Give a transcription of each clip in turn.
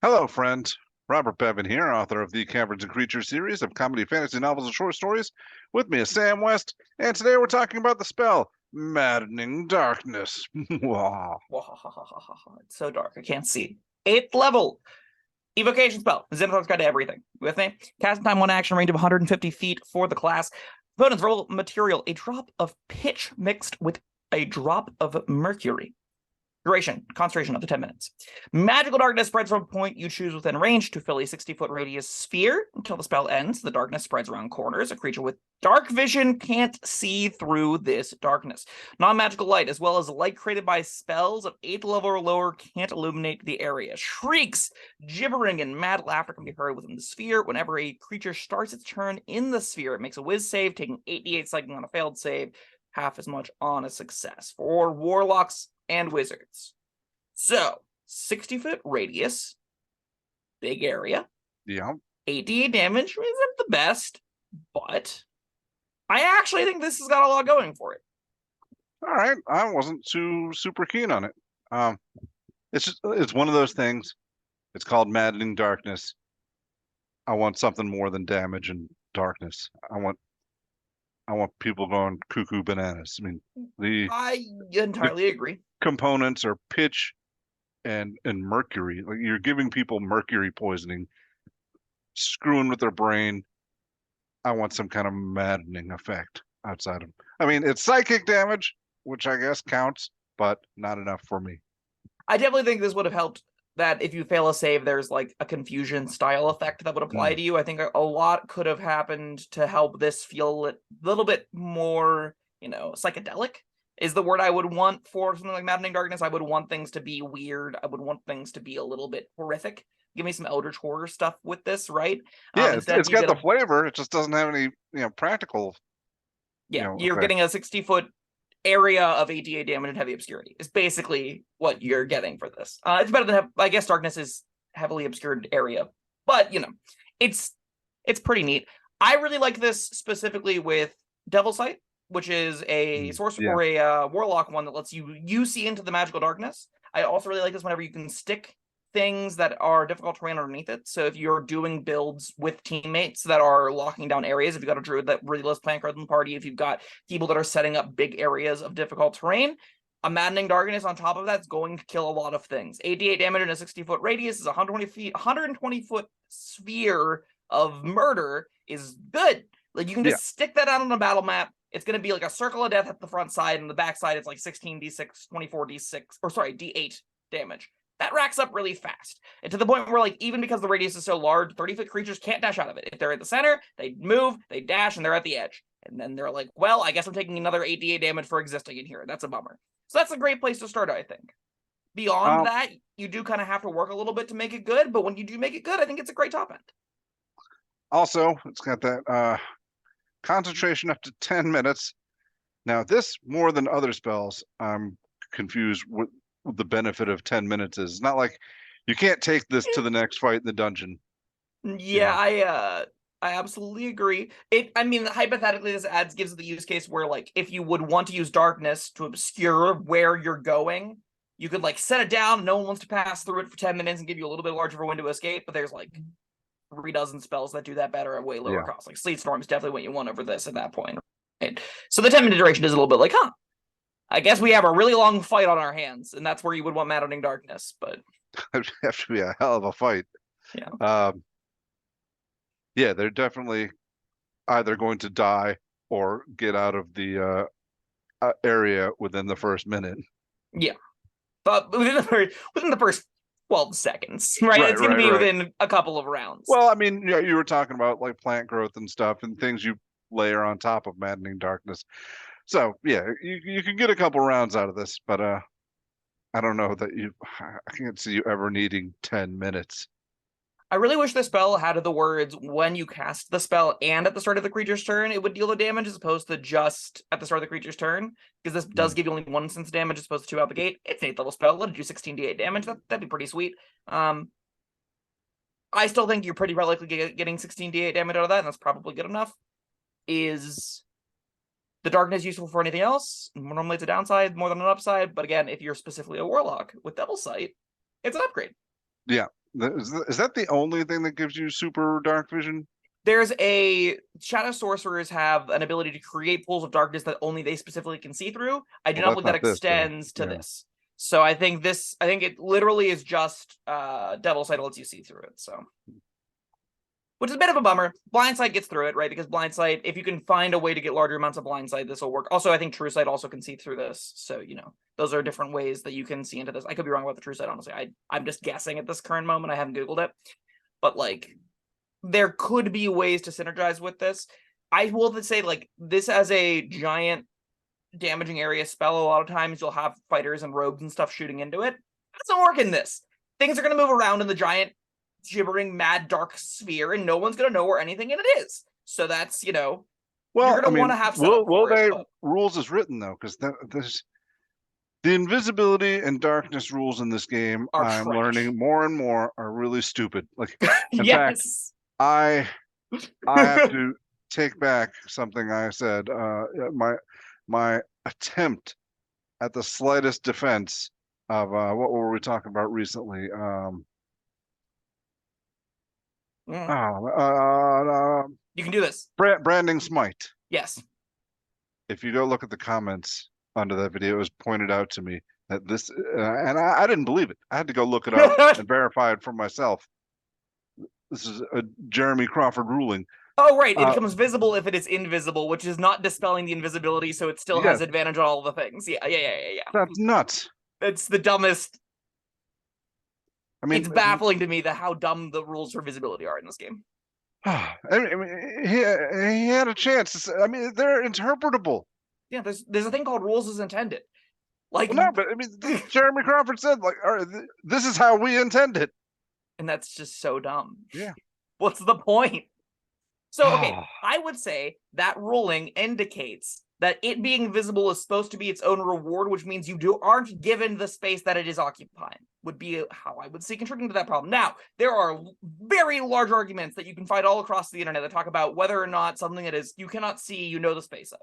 Hello, friend. Robert Bevan here, author of the Caverns and Creatures series of comedy, fantasy novels, and short stories. With me is Sam West, and today we're talking about the spell Maddening Darkness. Wow. It's so dark, I can't see. 8th level. Evocation spell. Xenothar's Guide to Everything. You with me? Cast in time, 1 action, range of 150 feet for the class. Opponent's roll material, a drop of pitch mixed with a drop of mercury. Duration, concentration up to 10 minutes. Magical darkness spreads from a point you choose within range to fill a 60-foot radius sphere until the spell ends. The darkness spreads around corners. A creature with dark vision can't see through this darkness. Non-magical light, as well as light created by spells of 8th level or lower, can't illuminate the area. Shrieks, gibbering, and mad laughter can be heard within the sphere. Whenever a creature starts its turn in the sphere, it makes a whiz save, taking 8d8 psychic on a failed save, half as much on a success. For warlocks and wizards. So, 60-foot radius, big area. Yeah. 8d8 damage isn't the best, but I actually think this has got a lot going for it. All right. I wasn't too super keen on it. It's one of those things. It's called Maddening Darkness. I want something more than damage and darkness. I want people going cuckoo bananas. I mean, I entirely agree. Components are pitch and mercury. Like, you're giving people mercury poisoning, screwing with their brain. I want some kind of maddening effect outside of. I mean, it's psychic damage, which I guess counts, but not enough for me. I definitely think this would have helped that if you fail a save, there's like a confusion style effect that would apply to you. I think a lot could have happened to help this feel a little bit more, psychedelic is the word I would want for something like Maddening Darkness. I would want things to be weird. I would want things to be a little bit horrific. Give me some Eldritch Horror stuff with this, right? Yeah, it's got the flavor. It just doesn't have any, practical. Yeah, you're getting a 60-foot area of 8d8 damage and heavy obscurity is basically what you're getting for this. It's better than I guess darkness is heavily obscured area, but it's pretty neat. I really like this specifically with Devil Sight, which is a sorcerer or a warlock one that lets you see into the magical darkness. I also really like this whenever you can stick things that are difficult terrain underneath it. So if you're doing builds with teammates that are locking down areas, if you've got a druid that really loves plant cards in the party, if you've got people that are setting up big areas of difficult terrain, a Maddening Darkness on top of that's going to kill a lot of things. 8d8 damage in a 60-foot radius is 120-foot sphere of murder is good. Like, you can just stick that out on a battle map. It's going to be like a circle of death at the front side, and the back side it's like 16d6, d8 damage. That racks up really fast. And to the point where, like, even because the radius is so large, 30-foot creatures can't dash out of it. If they're at the center, they move, they dash, and they're at the edge. And then they're like, well, I guess I'm taking another 8d8 damage for existing in here. That's a bummer. So that's a great place to start, I think. Beyond that, you do kind of have to work a little bit to make it good, but when you do make it good, I think it's a great top end. Also, it's got that concentration up to 10 minutes. Now, this, more than other spells, I'm confused with the benefit of 10 minutes is. It's not like you can't take this to the next fight in the dungeon. Yeah, I absolutely agree. Hypothetically, this gives the use case where, like, if you would want to use darkness to obscure where you're going, you could, like, set it down. No one wants to pass through it for 10 minutes and give you a little bit larger of a window to escape, but there's, like, 3 dozen spells that do that better at way lower cost. Like, Sleet Storm is definitely what you want over this at that point. Right? So the 10-minute duration is a little bit like, I guess we have a really long fight on our hands, and that's where you would want Maddening Darkness, but it'd have to be a hell of a fight. Yeah. They're definitely either going to die or get out of the area within the first minute. Yeah. But within the first 12 seconds, right? It's going to be within a couple of rounds. Well, I mean, you were talking about, like, plant growth and stuff and things you layer on top of Maddening Darkness. So, yeah, you can get a couple rounds out of this, but I don't know that I can't see you ever needing 10 minutes. I really wish this spell had the words when you cast the spell and at the start of the creature's turn, it would deal the damage as opposed to just at the start of the creature's turn, because this does give you only 1 instance damage as opposed to 2 out the gate. It's an 8th level spell. Let it do 16d8 damage. That'd be pretty sweet. I still think you're pretty likely getting 16d8 damage out of that, and that's probably good enough. Is the darkness useful for anything else? Normally it's a downside more than an upside, but again, if you're specifically a warlock with Devil Sight, it's an upgrade. Yeah, Is that the only thing that gives you super dark vision? There's a Shadow Sorcerers have an ability to create pools of darkness that only they specifically can see through. I do not believe that extends to this. So I think it literally is just Devil's Sight lets you see through it. So, which is a bit of a bummer. Blind Sight gets through it, right? Because Blind Sight, if you can find a way to get larger amounts of Blind Sight, this will work. Also, I think True Sight also can see through this. So, those are different ways that you can see into this. I could be wrong about the True Sight, honestly. I'm just guessing at this current moment. I haven't Googled it. But, there could be ways to synergize with this. I will say, this as a giant damaging area spell, a lot of times you'll have fighters and rogues and stuff shooting into it. That doesn't work in this. Things are going to move around in the giant, gibbering, mad, dark sphere, and no one's going to know where anything in it is. So that's, well, you're going to want to have rules is written, though, because there's the invisibility and darkness rules in this game, I'm learning more and more, are really stupid. In fact, I have to take back something I said. My attempt at the slightest defense of what were we talking about recently? You can do this. Branding Smite. Yes. If you go look at the comments under that video, it was pointed out to me that this, and I didn't believe it. I had to go look it up and verify it for myself. This is a Jeremy Crawford ruling. Oh, right. It becomes visible if it is invisible, which is not dispelling the invisibility, so it still has advantage on all the things. Yeah. That's nuts. It's the dumbest. I mean, it's baffling to me how dumb the rules for visibility are in this game. I mean, he had a chance. I mean, they're interpretable. Yeah, there's a thing called rules as intended. No, but I mean, Jeremy Crawford said, all right, this is how we intend it. And that's just so dumb. Yeah. What's the point? So, okay, I would say that ruling indicates that it being visible is supposed to be its own reward, which means you aren't given the space that it is occupying, would be how I would see contributing to that problem. Now, there are very large arguments that you can find all across the internet that talk about whether or not something that is you cannot see, the space of.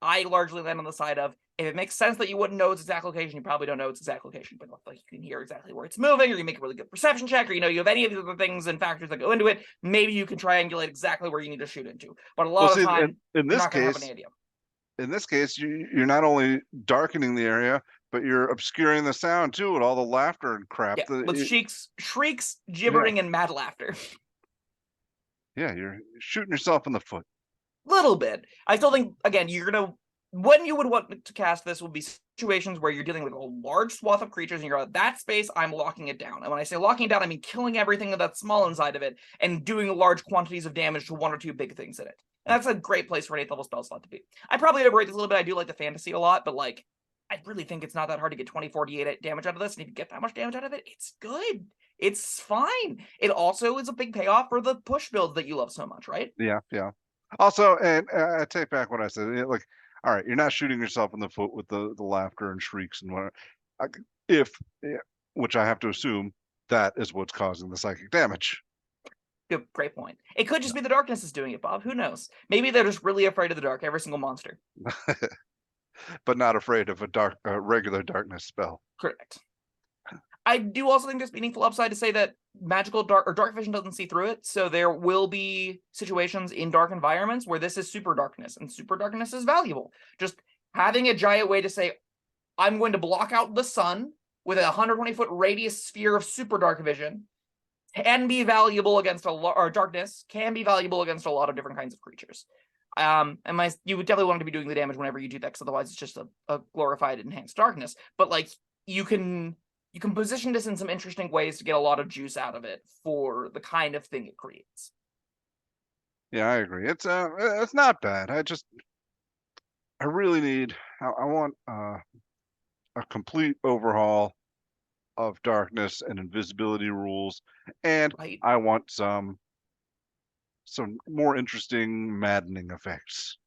I largely land on the side of, if it makes sense that you wouldn't know its exact location, you probably don't know its exact location, but you can hear exactly where it's moving, or you make a really good perception check, or you have any of the other things and factors that go into it, maybe you can triangulate exactly where you need to shoot into. But a lot of the time, in this you're not going to have case, an idea. In this case, you're not only darkening the area, but you're obscuring the sound too, with all the laughter and crap. Yeah, with shrieks, gibbering, and mad laughter. Yeah, you're shooting yourself in the foot. Little bit. I still think, again, when you would want to cast this would be situations where you're dealing with a large swath of creatures and you're at that space, I'm locking it down. And when I say locking it down, I mean killing everything that's small inside of it and doing large quantities of damage to one or two big things in it. And that's a great place for an 8th level spell slot to be. I probably overrate this a little bit. I do like the fantasy a lot, but I really think it's not that hard to get 20, 48 damage out of this. And if you get that much damage out of it, it's good. It's fine. It also is a big payoff for the push builds that you love so much, right? Yeah. Also, and I take back what I said. All right, you're not shooting yourself in the foot with the laughter and shrieks and whatever. Which I have to assume that is what's causing the psychic damage. Good, great point. It could just be the darkness is doing it, Bob. Who knows? Maybe they're just really afraid of the dark, every single monster. But not afraid of a regular darkness spell. Correct. I do also think there's meaningful upside to say that dark vision doesn't see through it, so there will be situations in dark environments where this is super darkness, and super darkness is valuable. Just having a giant way to say, I'm going to block out the sun with a 120-foot radius sphere of super dark vision can be valuable against darkness can be valuable against a lot of different kinds of creatures. You would definitely want to be doing the damage whenever you do that, because otherwise it's just a glorified enhanced darkness. But you can position this in some interesting ways to get a lot of juice out of it for the kind of thing it creates. Yeah, I agree. It's not bad. I really need. I want a complete overhaul of darkness and invisibility rules, and I want some more interesting maddening effects.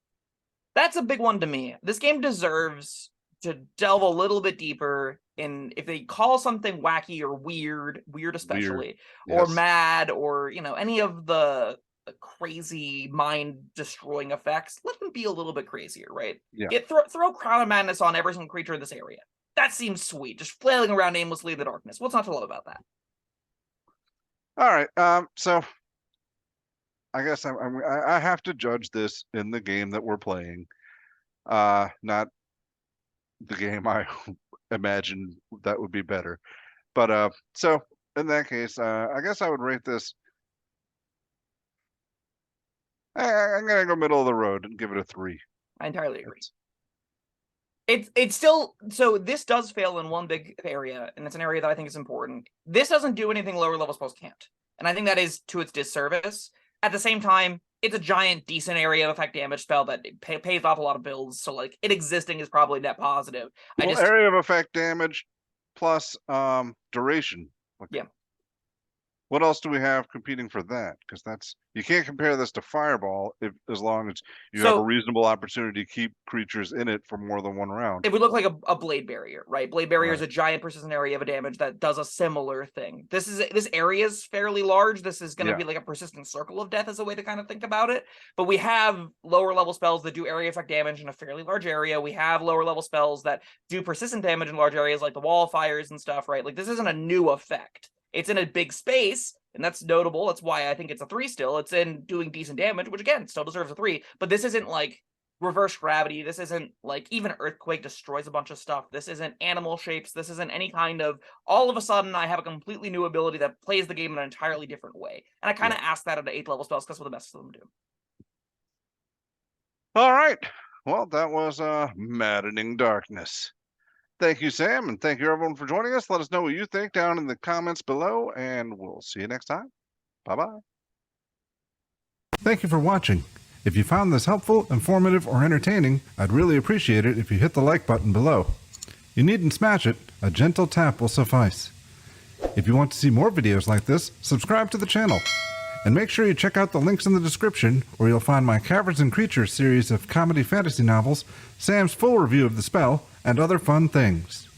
That's a big one to me. This game deserves to delve a little bit deeper in, if they call something wacky or weird especially, or mad, or any of the crazy mind-destroying effects, let them be a little bit crazier, right? Yeah. Throw Crown of Madness on every single creature in this area. That seems sweet. Just flailing around aimlessly in the darkness. What's not to love about that? All right. So I guess I have to judge this in the game that we're playing, not the game I imagine that would be better. But so in that case, I guess I would rate this. I'm gonna go middle of the road and give it a 3. I entirely agree. It's still, so this does fail in one big area, and it's an area that I think is important. This doesn't do anything lower level spells can't, and I think that is to its disservice. At the same time, it's a giant, decent area of effect damage spell that pays off a lot of builds, so like it existing is probably net positive. Well, area of effect damage plus duration. Yeah. What else do we have competing for that? Because you can't compare this to Fireball as long as you have a reasonable opportunity to keep creatures in it for more than one round. It would look like a Blade Barrier, right? Blade Barrier is a giant persistent area of a damage that does a similar thing. This area is fairly large. This is going to be like a persistent circle of death, is a way to kind of think about it. But we have lower level spells that do area effect damage in a fairly large area. We have lower level spells that do persistent damage in large areas, like the wall fires and stuff, right? Like this isn't a new effect. It's in a big space, and that's notable. That's why I think it's a 3 still. It's in doing decent damage, which again, still deserves a 3. But this isn't like reverse gravity. This isn't like even Earthquake destroys a bunch of stuff. This isn't animal shapes. This isn't any kind of, all of a sudden I have a completely new ability that plays the game in an entirely different way. And I kind of ask that of the 8th level spells because what the best of them do. All right. Well, that was Maddening Darkness. Thank you, Sam, and thank you, everyone, for joining us. Let us know what you think down in the comments below, and we'll see you next time. Bye-bye. Thank you for watching. If you found this helpful, informative, or entertaining, I'd really appreciate it if you hit the like button below. You needn't smash it. A gentle tap will suffice. If you want to see more videos like this, subscribe to the channel. And make sure you check out the links in the description, where you'll find my Caverns Creatures series of comedy fantasy novels, Sam's full review of the spell, and other fun things.